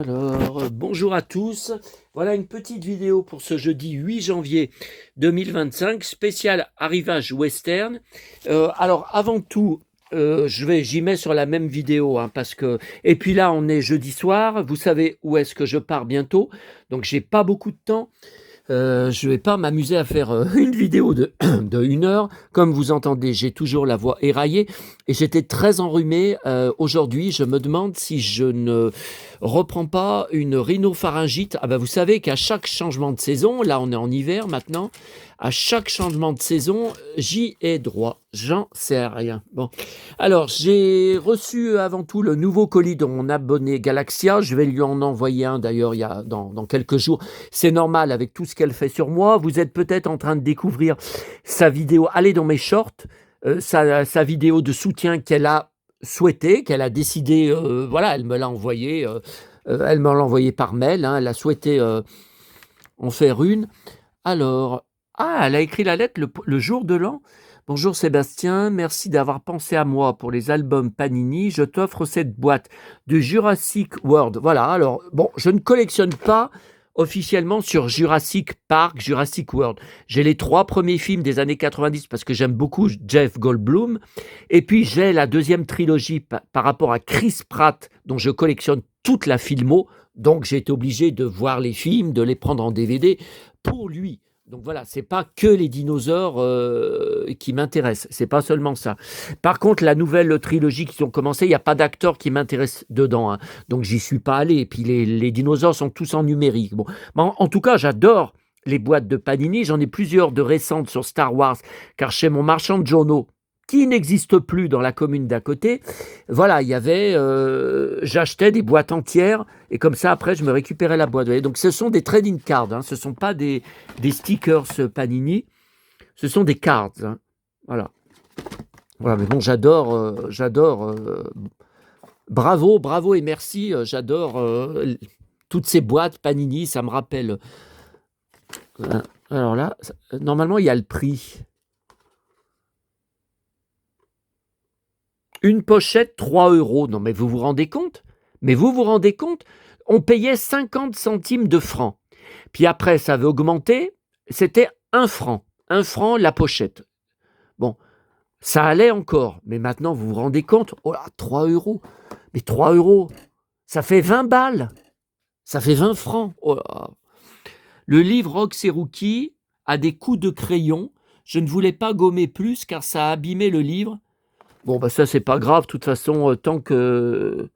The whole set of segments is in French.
Alors, bonjour à tous. Voilà une petite vidéo pour ce jeudi 8 janvier 2025, spécial arrivage western. Alors, avant tout, j'y mets sur la même vidéo, hein, parce que... Et puis là, on est jeudi soir, vous savez où est-ce que je pars bientôt, donc j'ai pas beaucoup de temps. Je vais pas m'amuser à faire une vidéo de 1 heure. Comme vous entendez, j'ai toujours la voix éraillée et j'étais très enrhumé. Aujourd'hui, je me demande si je ne reprends pas une rhinopharyngite. Ah ben, vous savez qu'à chaque changement de saison, là on est en hiver maintenant, à chaque changement de saison, j'y ai droit. J'en sais rien. Bon, alors j'ai reçu avant tout le nouveau colis de mon abonné Galaxia. Je vais lui en envoyer un d'ailleurs dans quelques jours. C'est normal avec tout ce qu'elle fait sur moi. Vous êtes peut-être en train de découvrir sa vidéo. Allez dans mes shorts, sa vidéo de soutien qu'elle a souhaité, qu'elle a décidé, voilà, elle me l'a envoyé, elle me l'a envoyé par mail, hein, elle a souhaité en faire une. Alors, elle a écrit la lettre le jour de l'an. Bonjour Sébastien, merci d'avoir pensé à moi pour les albums Panini. Je t'offre cette boîte de Jurassic World. Voilà, alors, bon, je ne collectionne pas officiellement sur Jurassic Park, Jurassic World. J'ai les 3 premiers films des années 90 parce que j'aime beaucoup Jeff Goldblum. Et puis j'ai la deuxième trilogie par rapport à Chris Pratt, dont je collectionne toute la filmo. Donc j'ai été obligé de voir les films, de les prendre en DVD pour lui. Donc voilà, c'est pas que les dinosaures qui m'intéressent, c'est pas seulement ça. Par contre, la nouvelle trilogie qui ont commencé, il n'y a pas d'acteur qui m'intéresse dedans, hein. Donc j'y suis pas allé. Et puis les dinosaures sont tous en numérique. Bon, en tout cas, j'adore les boîtes de Panini. J'en ai plusieurs de récentes sur Star Wars, car chez mon marchand de journaux, qui n'existe plus dans la commune d'à côté, voilà, il y avait, j'achetais des boîtes entières et comme ça après je me récupérais la boîte. Vous voyez. Donc ce sont des trading cards, hein, ce ne sont pas des stickers Panini, ce sont des cards, hein. Voilà. Voilà, mais bon, j'adore. Bravo et merci. J'adore toutes ces boîtes Panini, ça me rappelle. Alors là, normalement il y a le prix. Une pochette, 3 euros. Non, mais vous vous rendez compte? Mais vous vous rendez compte? On payait 50 centimes de francs. Puis après, ça avait augmenté. C'était 1 franc. 1 franc la pochette. Bon, ça allait encore. Mais maintenant, vous vous rendez compte? Oh là, 3 euros. Mais 3 euros, ça fait 20 balles. Ça fait 20 francs. Oh là. Le livre Rox et Rookie a des coups de crayon. Je ne voulais pas gommer plus car ça a abîmé le livre. Bon, bah ça, c'est pas grave, de toute façon, tant que...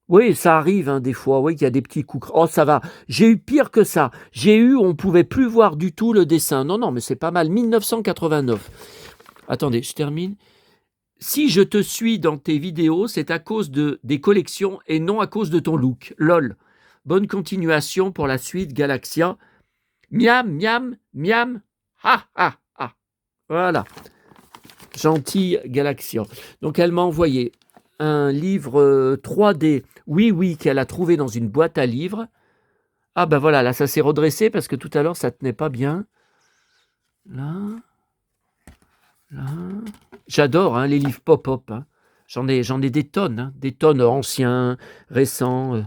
Oui, ça arrive, hein, des fois, oui, qu'il y a des petits coups... Oh, ça va, j'ai eu pire que ça. J'ai eu, on pouvait plus voir du tout le dessin. Non, mais c'est pas mal, 1989. Attendez, je termine. Si je te suis dans tes vidéos, c'est à cause des collections et non à cause de ton look. Lol. Bonne continuation pour la suite, Galaxia. Miam, miam, miam. Ha, ha, ha. Voilà. Gentille Galaxia. Donc elle m'a envoyé un livre 3D, oui, qu'elle a trouvé dans une boîte à livres. Ah ben voilà, là ça s'est redressé parce que tout à l'heure ça tenait pas bien. Là. J'adore, hein, les livres pop-up, hein. J'en ai des tonnes, hein, des tonnes anciens, récents.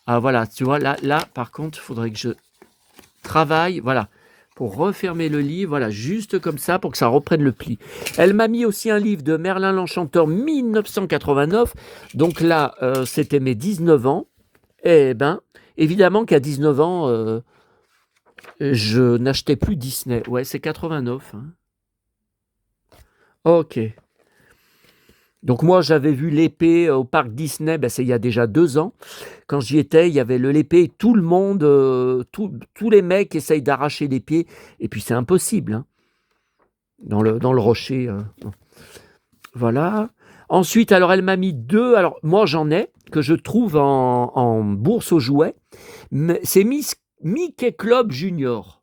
Ah voilà, tu vois, là par contre, il faudrait que je travaille, voilà, pour refermer le livre, voilà, juste comme ça, pour que ça reprenne le pli. Elle m'a mis aussi un livre de Merlin l'Enchanteur 1989, donc là, c'était mes 19 ans. Eh ben, évidemment qu'à 19 ans, je n'achetais plus Disney. Ouais, c'est 89. Hein. Ok. Donc moi, j'avais vu l'épée au parc Disney, c'est il y a déjà 2 ans. Quand j'y étais, il y avait l'épée, tout le monde, tous les mecs essayent d'arracher les pieds, et puis c'est impossible, hein, dans le rocher. Voilà. Ensuite, alors elle m'a mis 2, alors moi j'en ai, que je trouve en bourse aux jouets, mais c'est Mickey Club Junior.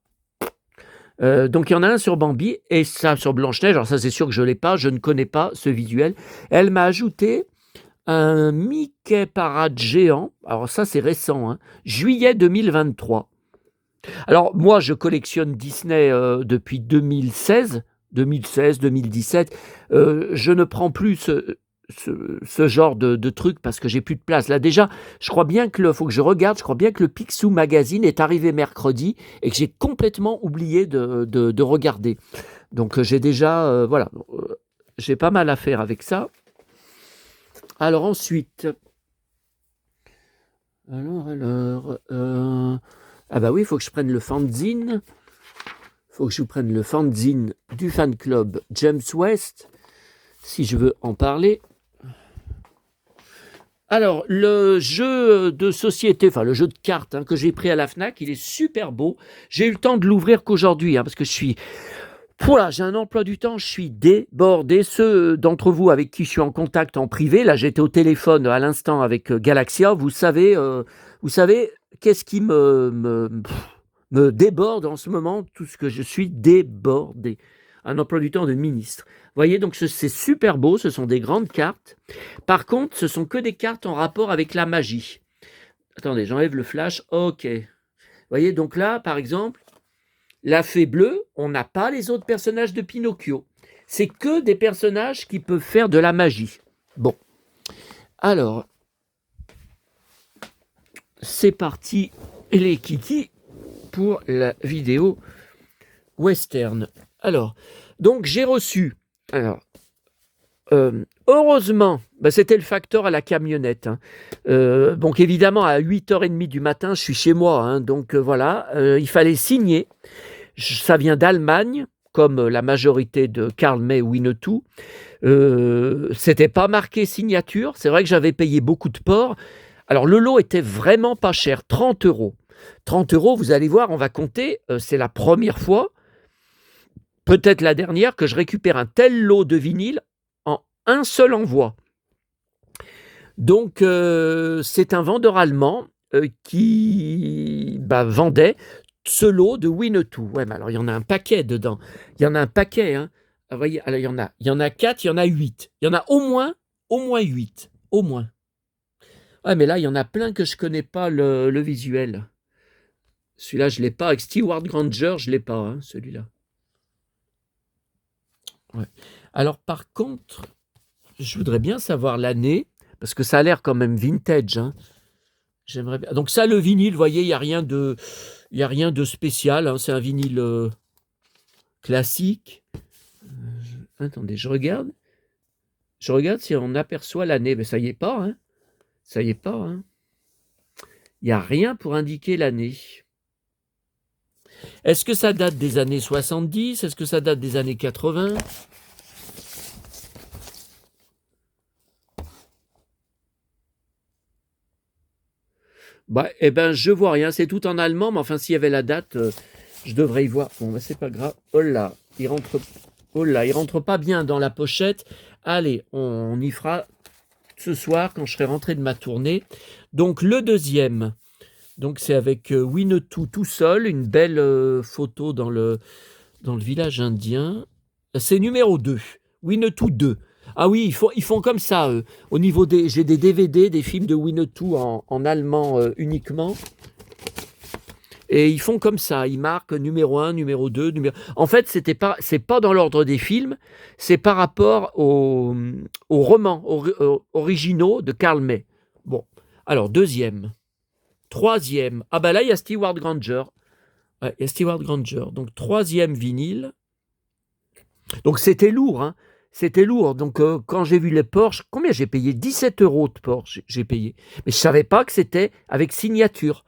Donc il y en a un sur Bambi et ça sur Blanche-Neige. Alors ça c'est sûr que je ne l'ai pas, je ne connais pas ce visuel. Elle m'a ajouté un Mickey Parade géant. Alors ça c'est récent, hein, juillet 2023. Alors moi je collectionne Disney depuis 2016, 2017. Je ne prends plus ce genre de truc parce que j'ai plus de place. Là déjà, je crois bien que faut que je regarde, je crois bien que le Picsou Magazine est arrivé mercredi et que j'ai complètement oublié de regarder. Donc j'ai déjà, voilà, j'ai pas mal à faire avec ça. Alors ensuite, ah bah oui, il faut que je prenne le fanzine. Il faut que je prenne le fanzine du fan club James West, si je veux en parler. Alors, le jeu de société, enfin le jeu de cartes que j'ai pris à la FNAC, il est super beau. J'ai eu le temps de l'ouvrir qu'aujourd'hui, parce que j'ai un emploi du temps, je suis débordé. Ceux d'entre vous avec qui je suis en contact en privé, là j'étais au téléphone à l'instant avec Galaxia, vous savez qu'est-ce qui me déborde en ce moment, tout ce que je suis débordé. Un emploi du temps de ministre. Vous voyez, donc c'est super beau, ce sont des grandes cartes. Par contre, ce sont que des cartes en rapport avec la magie. Attendez, j'enlève le flash. Ok. Vous voyez, donc là, par exemple, la fée bleue, on n'a pas les autres personnages de Pinocchio. C'est que des personnages qui peuvent faire de la magie. Bon. Alors, c'est parti, les kikis, pour la vidéo western. Alors, donc j'ai reçu. Alors, heureusement, c'était le facteur à la camionnette. Donc évidemment, à 8h30 du matin, je suis chez moi. Donc voilà, il fallait signer. Ça vient d'Allemagne, comme la majorité de Karl May Winnetou. C'était pas marqué signature. C'est vrai que j'avais payé beaucoup de ports. Alors le lot était vraiment pas cher, 30 €. 30 €, vous allez voir, on va compter. C'est la première fois, peut-être la dernière, que je récupère un tel lot de vinyle en un seul envoi. Donc c'est un vendeur allemand qui vendait ce lot de Winnetou. Ouais, mais alors il y en a un paquet dedans. Il y en a un paquet. Vous voyez, alors il y en a 4, il y en a 8. Il y en a au moins 8. Au moins. Ouais, mais là, il y en a plein que je connais pas le visuel. Celui-là, je l'ai pas. Avec Stewart Granger, je l'ai pas, celui-là. Ouais. Alors, par contre, je voudrais bien savoir l'année, parce que ça a l'air quand même vintage. J'aimerais bien. Donc ça, le vinyle, vous voyez, il n'y a rien de spécial. C'est un vinyle classique. Attendez, je regarde. Je regarde si on aperçoit l'année. Mais ça y est pas. Ça y est pas. Il n'y a rien pour indiquer l'année. Est-ce que ça date des années 70? Est-ce que ça date des années 80? Je vois rien. C'est tout en allemand, mais enfin, s'il y avait la date, je devrais y voir. Bon, c'est pas grave. Oh là, il rentre pas bien dans la pochette. Allez, on y fera ce soir quand je serai rentré de ma tournée. Donc, le deuxième. Donc, c'est avec Winnetou tout seul. Une belle photo dans le village indien. C'est numéro 2. Winnetou 2. Ah oui, ils font comme ça. Au niveau j'ai des DVD, des films de Winnetou en allemand uniquement. Et ils font comme ça. Ils marquent numéro 1, numéro 2. En fait, c'est pas dans l'ordre des films. C'est par rapport aux romans originaux de Karl May. Bon. Alors, deuxième. Troisième. Ah là, il y a Stewart Granger. Ouais, il y a Stewart Granger. Donc, troisième vinyle. Donc, c'était lourd, C'était lourd. Donc, quand j'ai vu les Porsche, combien j'ai payé? 17 € de Porsche, j'ai payé. Mais je ne savais pas que c'était avec signature.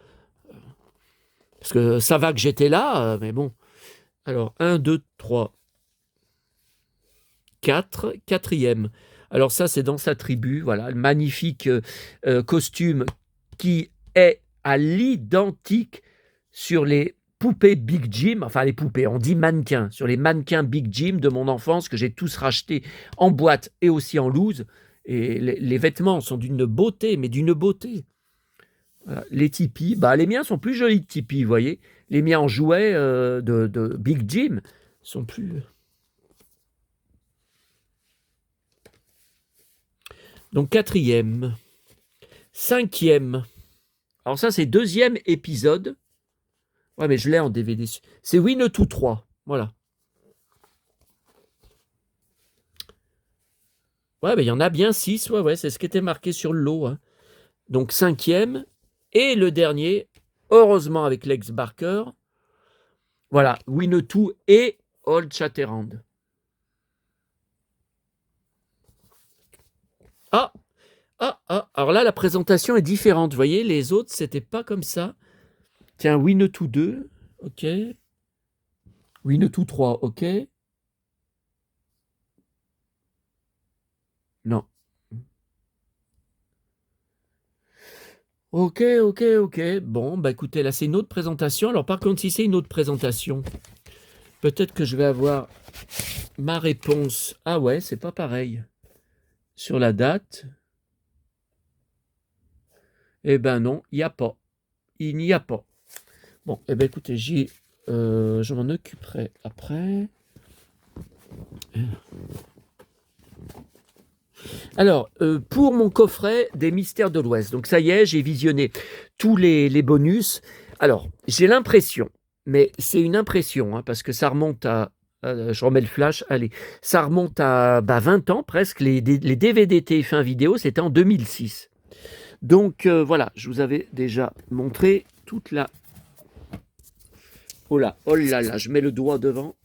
Parce que ça va que j'étais là, mais bon. Alors, 1, 2, 3, 4, quatrième. Alors ça, c'est dans sa tribu. Voilà, le magnifique costume qui est à l'identique sur les poupées Big Jim, enfin les poupées, on dit mannequins, sur les mannequins Big Jim de mon enfance que j'ai tous rachetés en boîte et aussi en loose. Et les vêtements sont d'une beauté, mais d'une beauté. Voilà. Les tipis, les miens sont plus jolis que tipis, vous voyez. Les miens en jouets de Big Jim sont plus... Donc quatrième. Cinquième. Alors ça, c'est deuxième épisode. Ouais, mais je l'ai en DVD. C'est Winnetou 3. Voilà. Ouais, il y en a bien 6, ouais, c'est ce qui était marqué sur le lot, hein. Donc 5e et le dernier, heureusement avec Lex Barker, voilà, Winnetou et Old Shatterhand. Ah! Alors là, la présentation est différente, vous voyez? Les autres, c'était pas comme ça. Tiens, Winnetou 2, OK. Winnetou 3, OK. Non. OK. Bon, écoutez, là, c'est une autre présentation. Alors par contre, si c'est une autre présentation, peut-être que je vais avoir ma réponse. Ah ouais, c'est pas pareil. Sur la date. Eh ben non, il n'y a pas. Il n'y a pas. Bon, écoutez, je m'en occuperai après. Alors, pour mon coffret des Mystères de l'Ouest, donc ça y est, j'ai visionné tous les bonus. Alors, j'ai l'impression, mais c'est une impression, hein, parce que ça remonte à... je remets le flash, allez. Ça remonte à 20 ans presque. Les DVD TF1 vidéo, c'était en 2006. Donc voilà, je vous avais déjà montré toute la... Oh là là, je mets le doigt devant.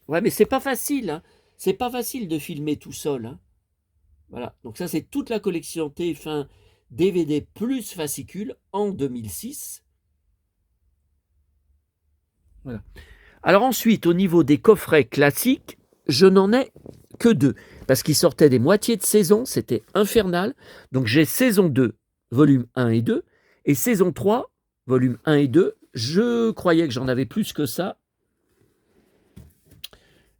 Ouais, mais c'est pas facile, hein. C'est pas facile de filmer tout seul, hein. Voilà, donc ça c'est toute la collection TF1 DVD plus fascicule en 2006. Voilà. Alors ensuite, au niveau des coffrets classiques, je n'en ai que 2, parce qu'ils sortaient des moitiés de saison, c'était infernal. Donc j'ai saison 2, volume 1 et 2, et saison 3, volume 1 et 2. Je croyais que j'en avais plus que ça.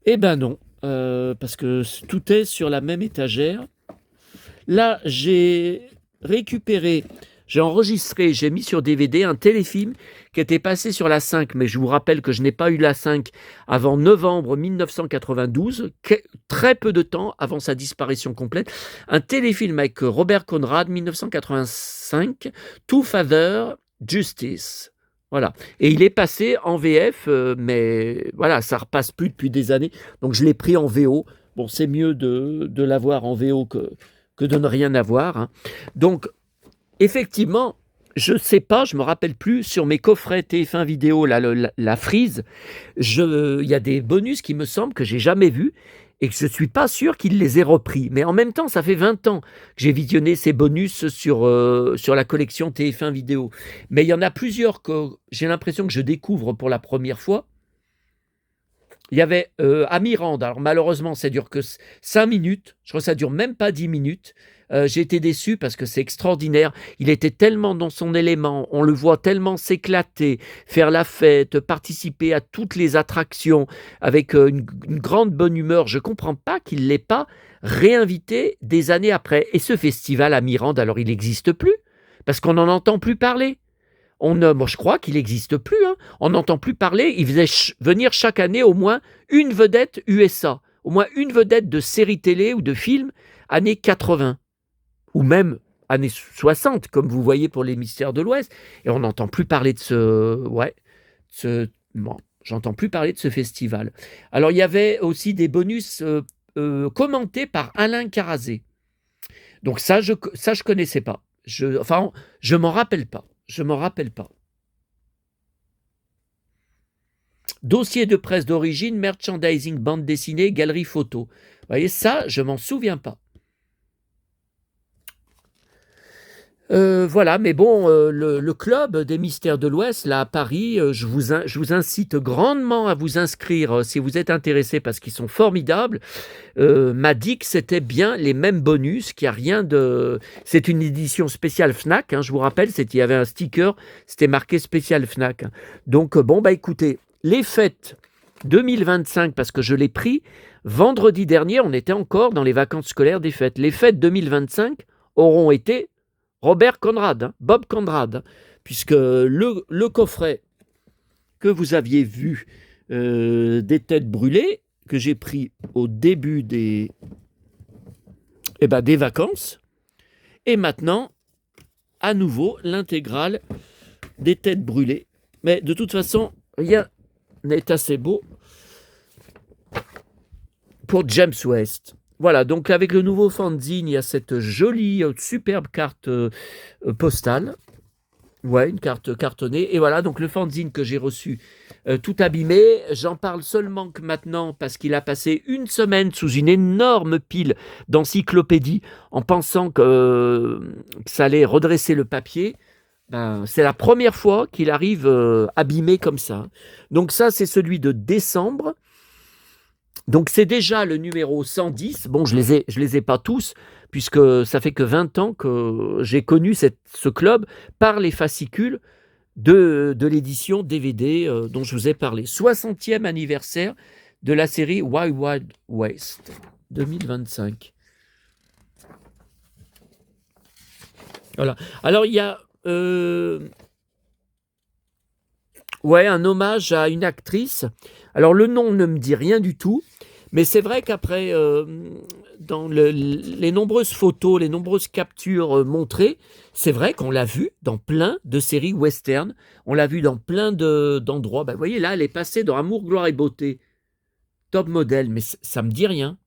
Eh ben non, parce que tout est sur la même étagère. Là, j'ai récupéré, j'ai enregistré, j'ai mis sur DVD un téléfilm qui était passé sur la 5, mais je vous rappelle que je n'ai pas eu la 5 avant novembre 1992, très peu de temps avant sa disparition complète. Un téléfilm avec Robert Conrad, 1985, Two Father Justice. Voilà. Et il est passé en VF, mais voilà, ça repasse plus depuis des années. Donc je l'ai pris en VO. Bon, c'est mieux de l'avoir en VO que de ne rien avoir, hein. Donc, effectivement, je ne sais pas, je ne me rappelle plus, sur mes coffrets TF1 vidéo, la frise, il y a des bonus qui me semblent que j'ai jamais vus et que je ne suis pas sûr qu'ils les aient repris. Mais en même temps, ça fait 20 ans que j'ai visionné ces bonus sur la collection TF1 vidéo. Mais il y en a plusieurs que j'ai l'impression que je découvre pour la première fois. Il y avait Amirande. Alors malheureusement, ça dure que 5 minutes. Je crois que ça dure même pas 10 minutes. J'ai été déçu parce que c'est extraordinaire. Il était tellement dans son élément. On le voit tellement s'éclater, faire la fête, participer à toutes les attractions avec une grande bonne humeur. Je ne comprends pas qu'il ne l'ait pas réinvité des années après. Et ce festival Amirande, alors il n'existe plus parce qu'on n'en entend plus parler. Moi, je crois qu'il n'existe plus, hein. On n'entend plus parler. Il faisait venir chaque année au moins une vedette USA, au moins une vedette de série télé ou de film années 80, ou même années 60, comme vous voyez pour les Mystères de l'Ouest. Et on n'entend plus parler de bon, j'entends plus parler de ce festival. Alors, il y avait aussi des bonus commentés par Alain Carazé. Donc ça, je connaissais pas. Je m'en rappelle pas. Je m'en rappelle pas. Dossier de presse d'origine, merchandising, bande dessinée, galerie photo. Vous voyez, ça, je m'en souviens pas. Voilà, mais bon, le club des Mystères de l'Ouest, là, à Paris, je vous incite grandement à vous inscrire si vous êtes intéressé, parce qu'ils sont formidables. M'a dit que c'était bien les mêmes bonus, qu'il n'y a rien de... C'est une édition spéciale Fnac, hein, je vous rappelle, il y avait un sticker, c'était marqué spécial Fnac. Donc, écoutez, les fêtes 2025, parce que je l'ai pris, vendredi dernier, on était encore dans les vacances scolaires des fêtes. Les fêtes 2025 auront été Robert Conrad, hein, Bob Conrad, hein, puisque le coffret que vous aviez vu des têtes brûlées, que j'ai pris au début des vacances, et maintenant, à nouveau, l'intégrale des têtes brûlées. Mais de toute façon, rien n'est assez beau pour James West. voilà, donc avec le nouveau fanzine, il y a cette jolie, superbe carte postale. Ouais, une carte cartonnée. Et voilà, donc le fanzine que j'ai reçu tout abîmé. J'en parle seulement que maintenant parce qu'il a passé une semaine sous une énorme pile d'encyclopédies en pensant que ça allait redresser le papier. Ben, c'est la première fois qu'il arrive abîmé comme ça. Donc ça, c'est celui de décembre. Donc c'est déjà le numéro 110. Bon, je les ai pas tous, puisque ça fait que 20 ans que j'ai connu ce club par les fascicules de l'édition DVD dont je vous ai parlé. 60e anniversaire de la série Wild Wild West 2025. Voilà. Alors il y a un hommage à une actrice. Alors le nom ne me dit rien du tout, mais c'est vrai qu'après, dans les nombreuses photos, les nombreuses captures montrées, c'est vrai qu'on l'a vue dans plein de séries western. On l'a vue dans plein d'endroits. Ben, vous voyez, là, elle est passée dans Amour, gloire et beauté. Top modèle, mais ça me dit rien.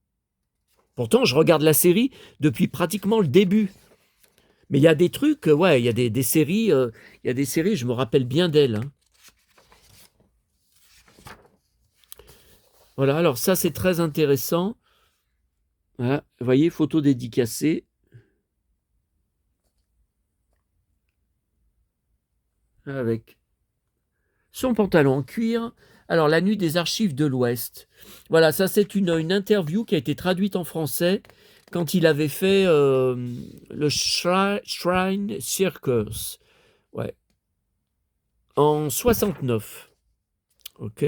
Pourtant, je regarde la série depuis pratiquement le début. Mais il y a des trucs, ouais, il y a des séries, je me rappelle bien d'elle. Hein. Voilà, alors ça, c'est très intéressant. Voilà, vous voyez, photo dédicacée. Avec son pantalon en cuir. Alors, la nuit des archives de l'Ouest. Voilà, ça c'est une interview qui a été traduite en français quand il avait fait le Shrine Circus. Ouais. En 69. Ok.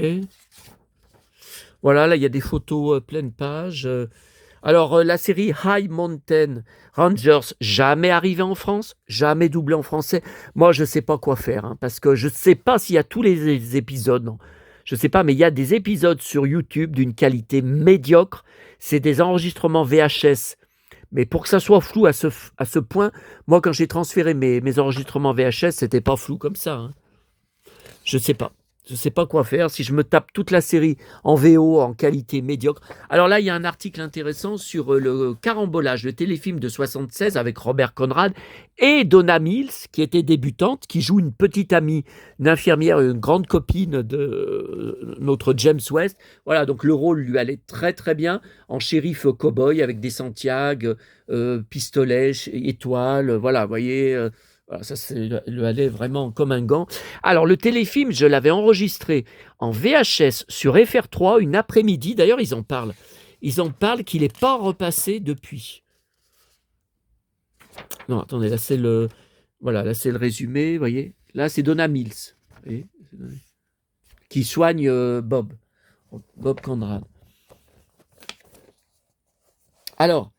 Voilà, là il y a des photos pleine page. Alors, la série High Mountain Rangers, jamais arrivée en France, jamais doublée en français. Moi, je ne sais pas quoi faire, hein, parce que je ne sais pas s'il y a tous les épisodes. Non. Je ne sais pas, mais il y a des épisodes sur YouTube d'une qualité médiocre. C'est des enregistrements VHS. Mais pour que ça soit flou à ce point, moi, quand j'ai transféré mes enregistrements VHS, c'était pas flou comme ça. Hein. Je ne sais pas. Je ne sais pas quoi faire si je me tape toute la série en VO en qualité médiocre. Alors là, il y a un article intéressant sur le Carambolage, le téléfilm de 76 avec Robert Conrad et Donna Mills, qui était débutante, qui joue une petite amie, une infirmière, une grande copine de notre James West. Voilà, donc le rôle lui allait très très bien en shérif cow-boy avec des Santiago, pistolets, étoiles. Voilà, vous voyez. Voilà, ça, c'est le allait vraiment comme un gant. Alors, le téléfilm, je l'avais enregistré en VHS sur FR3 une après-midi. D'ailleurs, ils en parlent. Ils en parlent qu'il n'est pas repassé depuis. Non, attendez, là, c'est le... Voilà, là, c'est le résumé, vous voyez. Là, c'est Donna Mills, vous voyez, qui soigne Bob Conrad. Alors,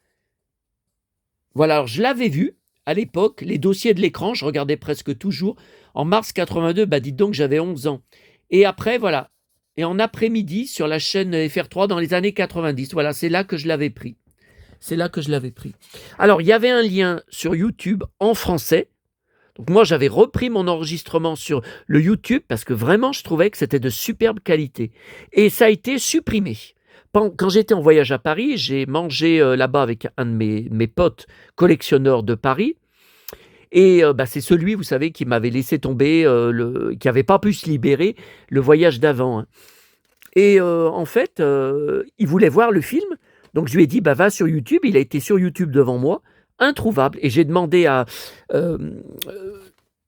voilà, alors, je l'avais vu. À l'époque, les dossiers de l'écran, je regardais presque toujours. En mars 82, bah dites donc, j'avais 11 ans. Et après, voilà. Et en après-midi, sur la chaîne FR3, dans les années 90. Voilà, c'est là que je l'avais pris. C'est là que je l'avais pris. Alors, il y avait un lien sur YouTube en français. Donc moi, j'avais repris mon enregistrement sur le YouTube parce que vraiment, je trouvais que c'était de superbe qualité. Et ça a été supprimé. Quand j'étais en voyage à Paris, j'ai mangé là-bas avec un de mes potes collectionneurs de Paris. Et c'est celui, vous savez, qui m'avait laissé tomber, qui n'avait pas pu se libérer le voyage d'avant. Hein. Et en fait, il voulait voir le film. Donc je lui ai dit, va sur YouTube. Il a été sur YouTube devant moi, introuvable. Et j'ai demandé à...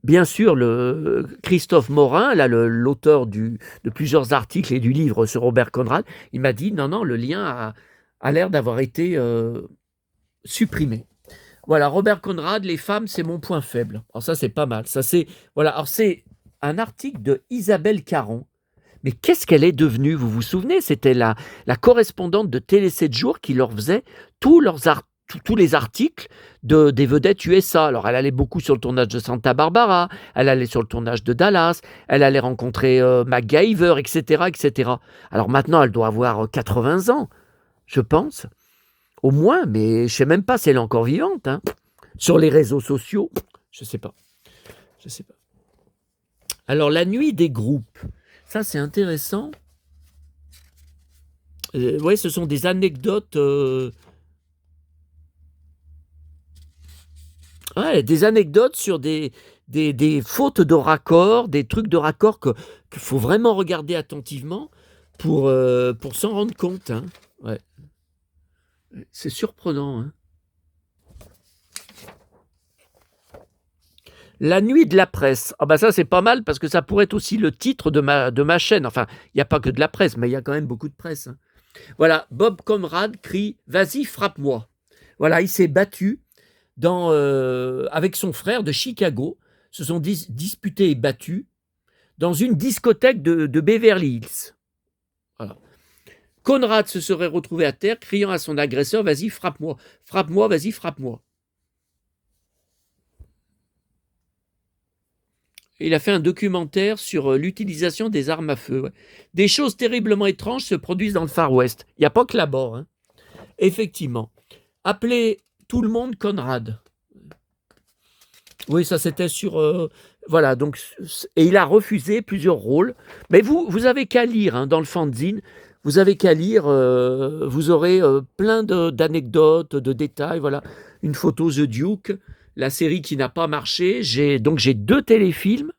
bien sûr, le Christophe Morin, là, l'auteur de plusieurs articles et du livre sur Robert Conrad, il m'a dit non, le lien a l'air d'avoir été supprimé. Voilà, Robert Conrad, les femmes, c'est mon point faible. Alors ça, c'est pas mal. Ça, c'est voilà. Alors c'est un article de Isabelle Caron. Mais qu'est-ce qu'elle est devenue? Vous vous souvenez? C'était la correspondante de Télé 7 jours qui leur faisait tous les articles des vedettes USA. Alors, elle allait beaucoup sur le tournage de Santa Barbara, elle allait sur le tournage de Dallas, elle allait rencontrer MacGyver, etc., etc. Alors maintenant, elle doit avoir 80 ans, je pense, au moins, mais je ne sais même pas si elle est encore vivante. Hein. Sur les réseaux sociaux, je ne sais pas. Alors, la nuit des groupes, ça c'est intéressant. Oui, ce sont des anecdotes Ouais, des anecdotes sur des fautes de raccord, des trucs de raccord qu'il faut vraiment regarder attentivement pour s'en rendre compte, hein. Ouais, c'est surprenant, hein. La nuit de la presse. Ah bah ça, c'est pas mal parce que ça pourrait être aussi le titre de ma chaîne. Enfin, il n'y a pas que de la presse, mais il y a quand même beaucoup de presse, hein. Voilà, Bob Conrad crie: «Vas-y, frappe-moi». Voilà, il s'est battu avec son frère de Chicago, se sont disputés et battus dans une discothèque de Beverly Hills. Voilà. Conrad se serait retrouvé à terre, criant à son agresseur: «Vas-y, frappe-moi, frappe-moi, vas-y, frappe-moi». Il a fait un documentaire sur l'utilisation des armes à feu. Ouais. Des choses terriblement étranges se produisent dans le Far West. Il n'y a pas que là-bas, hein. Effectivement. Appelez tout le monde Conrad. Oui, ça c'était sur... voilà, donc, et il a refusé plusieurs rôles. Mais vous avez qu'à lire, hein, dans le fanzine, vous avez qu'à lire, vous aurez plein d'anecdotes, de détails, voilà. Une photo The Duke, la série qui n'a pas marché. Donc j'ai 2 téléfilms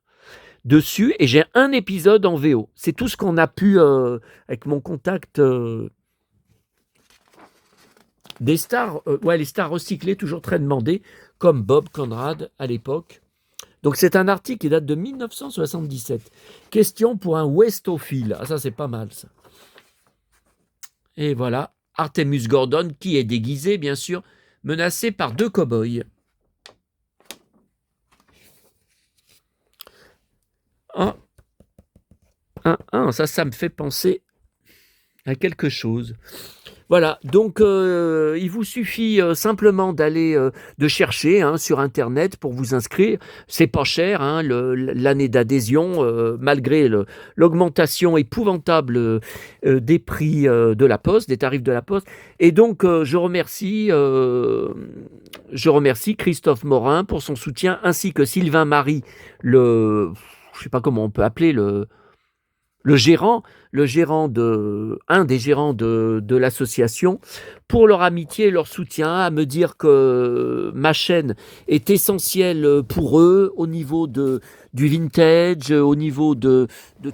dessus et j'ai un épisode en VO. C'est tout ce qu'on a pu, avec mon contact des stars, ouais, les stars recyclées, toujours très demandées, comme Bob Conrad à l'époque. Donc c'est un article qui date de 1977. Question pour un westophile. Ah ça c'est pas mal ça. Et voilà, Artemus Gordon qui est déguisé bien sûr, menacé par 2 cow-boys. Ah, ça me fait penser à quelque chose. Voilà, donc il vous suffit simplement de chercher, hein, sur Internet pour vous inscrire. C'est pas cher, hein, l'année d'adhésion, malgré l'augmentation épouvantable des prix de la Poste, des tarifs de la Poste. Et donc je remercie Christophe Morin pour son soutien, ainsi que Sylvain Marie, je sais pas comment on peut appeler le gérant, un des gérants de l'association, pour leur amitié et leur soutien, à me dire que ma chaîne est essentielle pour eux au niveau du vintage, au niveau de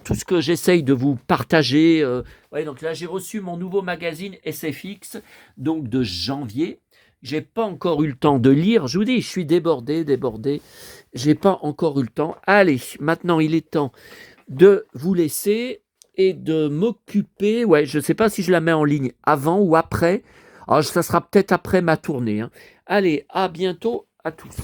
tout ce que j'essaye de vous partager. Ouais, donc là, j'ai reçu mon nouveau magazine SFX, donc de janvier. J'ai pas encore eu le temps de lire. Je vous dis, je suis débordé. J'ai pas encore eu le temps. Allez, maintenant, il est temps de vous laisser et de m'occuper. Ouais, je ne sais pas si je la mets en ligne avant ou après. Alors, ça sera peut-être après ma tournée, hein. Allez, à bientôt à tous.